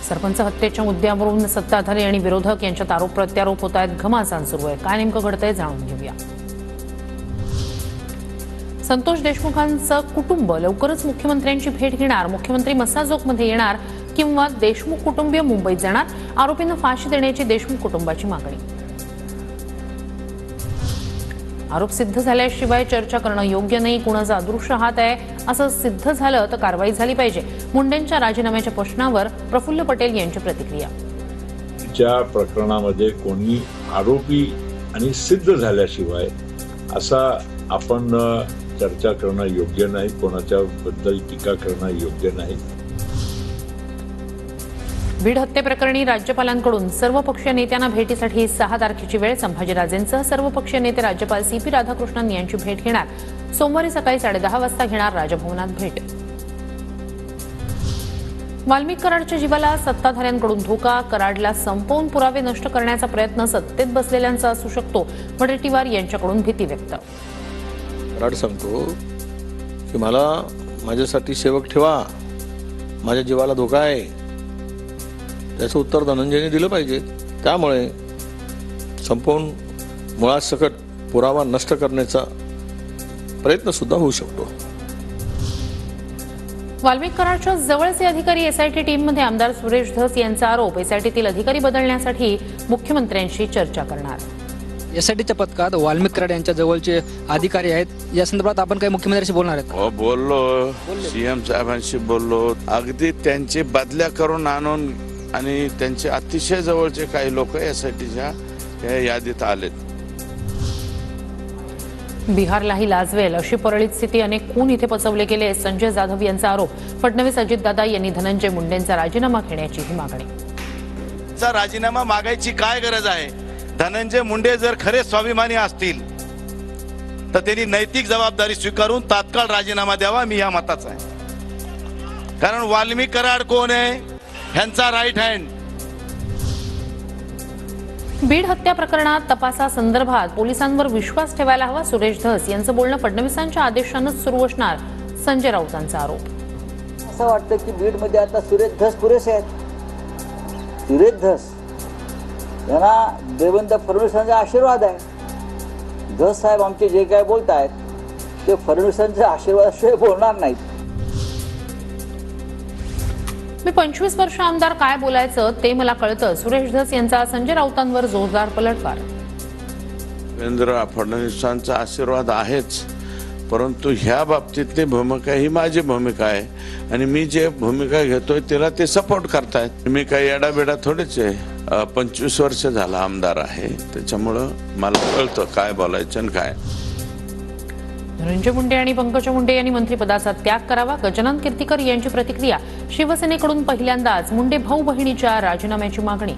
सरपंच हत्येच्या मुद्द्यावरून सत्ताधारी आणि विरोधक यांच्यात आरोप प्रत्यारोप होत आहेत. घमासान सुरू आहे. काय नेमकं घडतंय जाणून घेऊया. संतोष देशमुखांचं कुटुंब लवकरच मुख्यमंत्र्यांची भेट घेणार. मुख्यमंत्री मसाजोगमध्ये येणार किंवा देशमुख कुटुंबीय मुंबईत जाणार. आरोपींना फाशी देण्याची देशमुख कुटुंबाची मागणी. आरोप सिद्ध झाल्याशिवाय चर्चा करणं योग्य नाही. कुणाचा अदृश्य हात आहे असं सिद्ध झालं तर कारवाई झाली पाहिजे. मुंडेंच्या राजीनाम्याच्या प्रश्नावर प्रफुल्ल पटेल यांची प्रतिक्रिया. ज्या प्रकरणामध्ये कोणी आरोपी आणि सिद्ध झाल्याशिवाय असा आपण चर्चा करणं योग्य नाही. कोणाच्या बद्दल टीका करणं योग्य नाही. बीड हत्येप्रकरणी राज्यपालांकडून सर्वपक्षीय नेत्यांना भेटीसाठी 6 तारखेची वेळ. संभाजीराजेंसह सर्वपक्षीय नेते राज्यपाल CP राधाकृष्णन यांची भेट घेणार. सोमवारी सकाळी 10:30 वाजता घेणार राजभवनात भेट. वाल्मिक कराडच्या जीवाला सत्ताधाऱ्यांकडून धोका. कराडला संपवून पुरावे नष्ट करण्याचा प्रयत्न सत्तेत बसलेल्यांचा असू शकतो. वडेट्टीवार यांच्याकडून भीती व्यक्त. कराड सांगतो की मला माझ्यासाठी सेवक ठेवा, माझ्या जीवाला धोका आहे. त्याचं उत्तर धनंजयने दिलं पाहिजे. त्यामुळे संपवून मुळात सकट पुरावा नष्ट करण्याचा प्रयत्न सुद्धा होऊ शकतो. वाल्मिक कराडच्या जवळचे अधिकारी SIT टीममध्ये आमदार सुरेश धस यांचा आरोप. SITतील अधिकारी बदलण्यासाठी मुख्यमंत्र्यांशी चर्चा करणार. SITच्या पथकात वाल्मिक कराड यांच्या जवळचे अधिकारी आहेत. या संदर्भात आपण काही मुख्यमंत्र्यांशी बोलणार आहेत? हो, बोललो. CM साहेबांशी बोललो. अगदी त्यांची बदल्या करून आणून आणि त्यांचे अतिशय जवळचे काही लोक SITच्या यादीत आलेत. बिहारलाही लाजवेल अशी परळीत स्थिती. अनेक खून इथे पचवले गेले. संजय जाधव यांचा आरोप. फडणवीस अजितदादा यांनी धनंजय मुंडेंचा राजीनामा घेण्याचीही मागणी. राजीनामा मागायची काय गरज आहे? धनंजय मुंडे जर खरे स्वाभिमानी असतील तर त्यांनी नैतिक जबाबदारी स्वीकारून तात्काळ राजीनामा द्यावा. मी या मताचा आहे. कारण वाल्मिक कराड कोण आहे? ह्यांचा राईट हँड. बीड हत्या प्रकरणात तपासासंदर्भात पोलिसांवर विश्वास ठेवायला हवा. सुरेश धस यांचं बोलणं फडणवीसांच्या आदेशानंच सुरू असणार. संजय राऊतांचा आरोप. असं वाटतं की बीडमध्ये आता सुरेश धस पुरेसे आहेत. सुरेश धस यांना देवेंद्र फडणवीसांचा आशीर्वाद आहे. धस साहेब आमचे जे काय बोलत आहेत ते फडणवीसांच्या आशीर्वादाशिवाय बोलणार नाहीत. मी 25 वर्ष आमदार काय बोलायचं ते मला कळतं. सुरेश धस यांचा संजय राऊतांवर जोरदार पलटवार. देवेंद्र फडणवीसांचा आशीर्वाद आहेच, परंतु ह्या बाबतीतली भूमिका ही माझी भूमिका आहे आणि मी जे भूमिका घेतोय त्याला ते सपोर्ट करतायत. मी काही येडाबेडा थोडेच आहे. 25 वर्ष झाला आमदार आहे, त्याच्यामुळं मला कळतं काय बोलायचं आणि काय. धनंजय मुंडे आणि पंकजा मुंडे यांनी मंत्रिपदाचा त्याग करावा. गजानन कीर्तीकर यांची प्रतिक्रिया. शिवसेनेकडून पहिल्यांदाच मुंडे भाऊ बहिणीच्या राजीनाम्याची मागणी.